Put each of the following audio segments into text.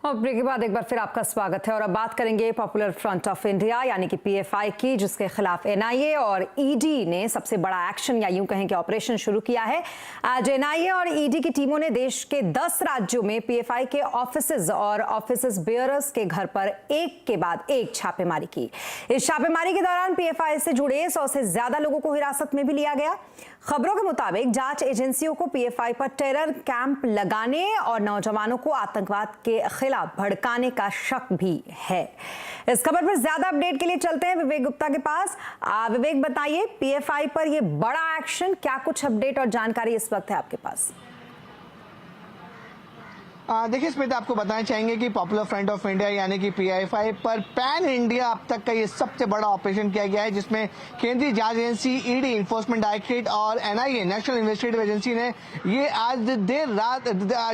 और ब्रेक के बाद एक बार फिर आपका स्वागत है और अब बात करेंगे पॉपुलर फ्रंट ऑफ इंडिया यानी कि पीएफआई की, जिसके खिलाफ एनआईए और ईडी ने सबसे बड़ा एक्शन या यूं कहें कि ऑपरेशन शुरू किया है। आज एनआईए और ईडी की टीमों ने देश के 10 राज्यों में पीएफआई के ऑफिसेज और ऑफिसेज बेयरर्स के घर पर एक के बाद एक छापेमारी की। इस छापेमारी के दौरान पीएफआई से जुड़े 100 से ज्यादा लोगों को हिरासत में भी लिया गया। खबरों के मुताबिक जांच एजेंसियों को पीएफआई पर टेरर कैंप लगाने और नौजवानों को आतंकवाद के खिलाफ भड़काने का शक भी है। इस खबर पर ज्यादा अपडेट के लिए चलते हैं विवेक गुप्ता के पास। विवेक, बताइए पीएफआई पर यह बड़ा एक्शन, क्या कुछ अपडेट और जानकारी इस वक्त है आपके पास? देखिए स्मिता, आपको बताना चाहेंगे कि पॉपुलर फ्रंट ऑफ इंडिया यानी कि पीएफआई पर पैन इंडिया अब तक का ये सबसे बड़ा ऑपरेशन किया गया है, जिसमें केंद्रीय जांच एजेंसी ईडी, इन्फोर्समेंट डायरेक्टरेट और एनआईए, नेशनल इन्वेस्टिगेटिव एजेंसी ने ये आज देर रात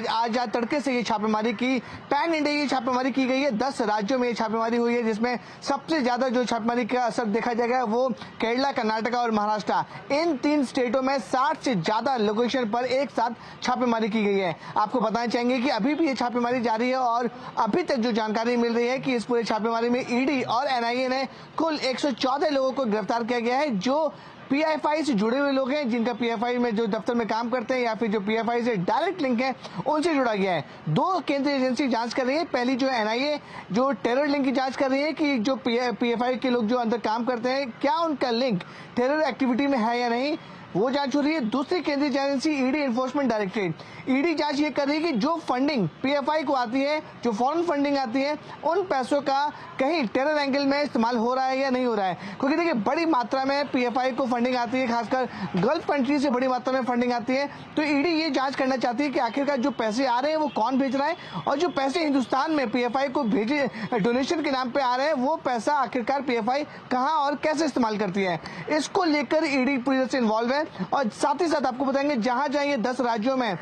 आज तड़के से ये छापेमारी की। पैन इंडिया ये छापेमारी की गई है, 10 राज्यों में ये छापेमारी हुई है, जिसमें सबसे ज्यादा जो छापेमारी का असर देखा जाएगा वो केरला, कर्नाटक और महाराष्ट्र। इन 3 स्टेटों में 60 से ज्यादा लोकेशन पर एक साथ छापेमारी की गई है। आपको बताना चाहेंगे कि अभी भी ये छापेमारी जारी है और अभी तक जो जानकारी मिल रही है कि इस पूरे छापेमारी में ईडी और एनआईए ने कुल 114 लोगों को गिरफ्तार किया गया है, जो पीएफआई से जुड़े हुए लोग हैं, जिनका पीएफआई में जो दफ्तर में काम करते हैं या फिर जो पीएफआई से डायरेक्ट लिंक है, उनसे जुड़ा गया है। 2 केंद्रीय एजेंसी जांच कर रही है। पहली जो एनआईए जो टेरर लिंक की जांच कर रही है कि जो पीएफआई के लोग जो अंदर काम करते हैं, क्या उनका लिंक टेरर एक्टिविटी में है या नहीं, वो जांच हो रही है। दूसरी केंद्रीय agency ED, enforcement directorate, ED जांच ये कर रही है कि जो फंडिंग पीएफआई को आती है, जो फॉरेन फंडिंग आती है, उन पैसों का कहीं टेरर एंगल में इस्तेमाल हो रहा है या नहीं हो रहा है। क्योंकि देखिए बड़ी मात्रा में पीएफआई को फंडिंग आती है, खासकर गल्फ कंट्री से बड़ी मात्रा में फंडिंग आती है। तो ईडी ये जांच करना चाहती है कि आखिरकार जो पैसे आ रहे हैं वो कौन भेज रहा है, और जो पैसे हिंदुस्तान में पीएफआई को भेजे डोनेशन के नाम पे आ रहे हैं, वो पैसा आखिरकार पीएफआई कहाँ और कैसे इस्तेमाल करती है। इसको लेकर ईडी पूरी तरह से इन्वॉल्व है। और साथ ही साथ आपको बताएंगे जहां जहां ये 10 राज्यों में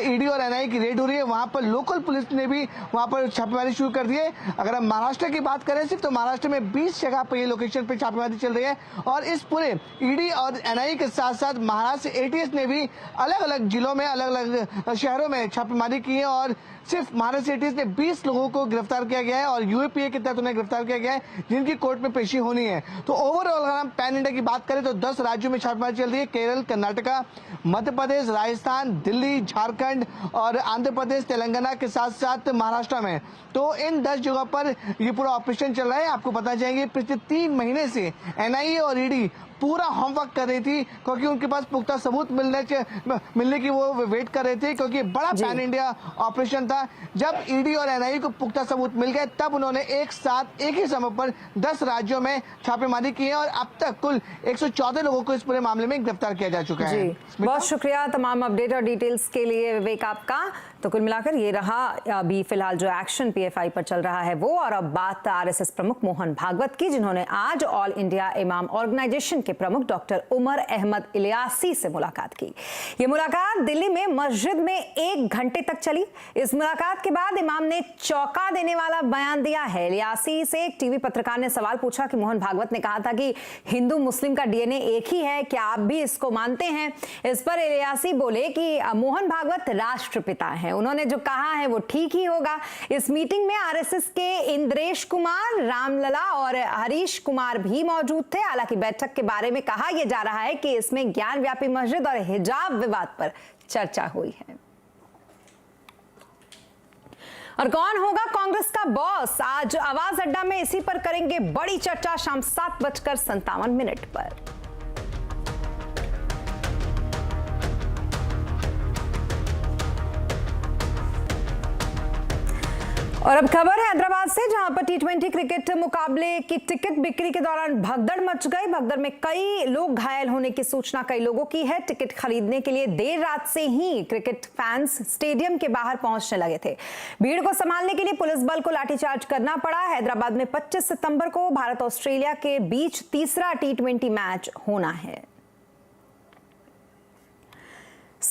ईडी और एनआईए की रेड हो रही है, वहां पर लोकल पुलिस ने भी वहां पर छापेमारी शुरू कर दी है। अगर हम महाराष्ट्र की बात करें सिर्फ, तो महाराष्ट्र में 20 जगह पर ये लोकेशन पे छापेमारी चल रही है। और इस पूरे ईडी और एनआईए के साथ साथ महाराष्ट्र एटीएस ने भी अलग अलग जिलों में, अलग अलग शहरों में छापेमारी की है। और सिर्फ महाराष्ट्र एटीएस ने 20 लोगों को गिरफ्तार किया गया है और यूएपीए के तहत उन्हें गिरफ्तार किया गया है, जिनकी कोर्ट में पेशी होनी है। तो ओवरऑल अगर हम पैन इंडिया की बात करें तो 10 राज्यों में छापेमारी चल रही है। केरल, कर्नाटका, मध्य प्रदेश, राजस्थान, दिल्ली, झारखंड और आंध्र प्रदेश, तेलंगाना के साथ साथ महाराष्ट्र में। तो इन 10 जगह पर ये पूरा ऑपरेशन चल रहा है। आपको पता चलेंगे पिछले 3 महीने से एनआईए और ईडी पूरा होमवर्क कर रही थी, क्योंकि उनके पास पुख्ता सबूत मिलने की वो वेट कर रहे थे, क्योंकि बड़ा पैन इंडिया ऑपरेशन था। जब ईडी और एनआईए को पुख्ता सबूत मिल गए, तब उन्होंने एक साथ एक ही समय पर 10 राज्यों में छापेमारी की है और अब तक कुल 114 लोगों को इस पूरे मामले में गिरफ्तार किया जा चुका है। बहुत शुक्रिया तमाम अपडेट और डिटेल्स के लिए विवेक आपका। तो कुल मिलाकर ये रहा अभी फिलहाल जो एक्शन पीएफआई पर चल रहा है वो। और अब बात आरएसएस प्रमुख मोहन भागवत की, जिन्होंने आज ऑल इंडिया इमाम ऑर्गेनाइजेशन के प्रमुख डॉक्टर उमर अहमद इलियासी से मुलाकात की। ये मुलाकात दिल्ली में मस्जिद में 1 घंटे तक चली। इस मुलाकात के बाद इमाम ने चौंका देने वाला बयान दिया है। इलियासी से एक टीवी पत्रकार ने सवाल पूछा कि मोहन भागवत ने कहा था कि हिंदू मुस्लिम का डीएनए एक ही है, क्या आप भी इसको मानते हैं? इस पर इलियासी बोले कि मोहन भागवत राष्ट्रपिता हैं, उन्होंने जो कहा है वो ठीक ही होगा। इस मीटिंग में आरएसएस के इंद्रेश कुमार, रामलला और हरीश कुमार भी मौजूद थे। हालांकि बैठक के बारे में कहा यह जा रहा है कि इसमें ज्ञान व्यापी मस्जिद और हिजाब विवाद पर चर्चा हुई है। और कौन होगा कांग्रेस का बॉस, आज आवाज अड्डा में इसी पर करेंगे बड़ी चर्चा शाम 7:57 पर। और अब खबर है हैदराबाद से, जहां पर टी20 क्रिकेट मुकाबले की टिकट बिक्री के दौरान भगदड़ मच गई। भगदड़ में कई लोग घायल होने की सूचना कई लोगों की है। टिकट खरीदने के लिए देर रात से ही क्रिकेट फैंस स्टेडियम के बाहर पहुंचने लगे थे। भीड़ को संभालने के लिए पुलिस बल को लाठीचार्ज करना पड़ा। हैदराबाद में 25 सितंबर को भारत ऑस्ट्रेलिया के बीच तीसरा टी20 मैच होना है।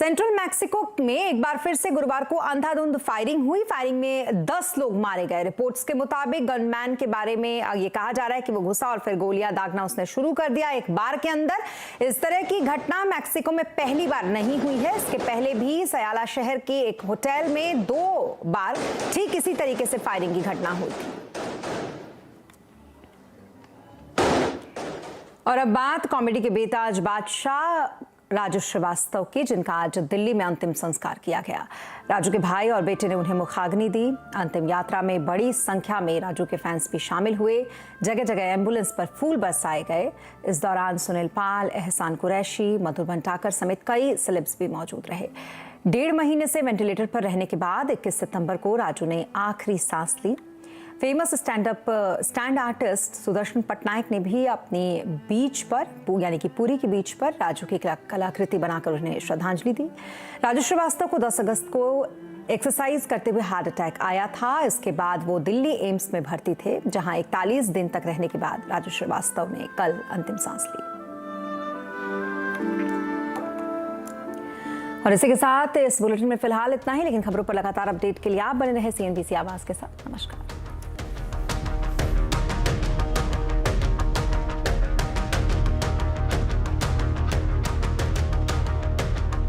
सेंट्रल मैक्सिको में एक बार फिर से गुरुवार को अंधाधुंध फायरिंग हुई। फायरिंग में 10 लोग मारे गए। रिपोर्ट्स के मुताबिक गनमैन के बारे में ये कहा जा रहा है कि वो घुसा और फिर गोलियां दागना उसने शुरू कर दिया एक बार के अंदर। इस तरह की घटना मैक्सिको में पहली बार नहीं हुई है। इसके पहले भी सयाला शहर के एक होटल में 2 बार ठीक इसी तरीके से फायरिंग की घटना हुई थी। और अब बात कॉमेडी के बेताज बादशाह राजू श्रीवास्तव की, जिनका आज दिल्ली में अंतिम संस्कार किया गया। राजू के भाई और बेटे ने उन्हें मुखाग्नि दी। अंतिम यात्रा में बड़ी संख्या में राजू के फैंस भी शामिल हुए। जगह जगह एम्बुलेंस पर फूल बरसाए गए। इस दौरान सुनील पाल, एहसान कुरैशी, मधुर भंडाकर समेत कई सेलेब्स भी मौजूद रहे। 1.5 महीने से वेंटिलेटर पर रहने के बाद 21 सितंबर को राजू ने आखिरी सांस ली। Famous sand artist Sudarshan Pattnaik ने भी अपनी बीच पर यानी कि पुरी के बीच पर राजू की कलाकृति बनाकर उन्हें श्रद्धांजलि दी। राजू श्रीवास्तव को 10 अगस्त को एक्सरसाइज करते हुए हार्ट अटैक आया था। इसके बाद वो दिल्ली एम्स में भर्ती थे, जहां 41 दिन तक रहने के बाद राजू श्रीवास्तव ने कल अंतिम सांस ली। और इसी के साथ इस बुलेटिन में फिलहाल इतना ही, लेकिन खबरों पर लगातार अपडेट के लिए आप बने रहे CNBC आवाज के साथ। नमस्कार।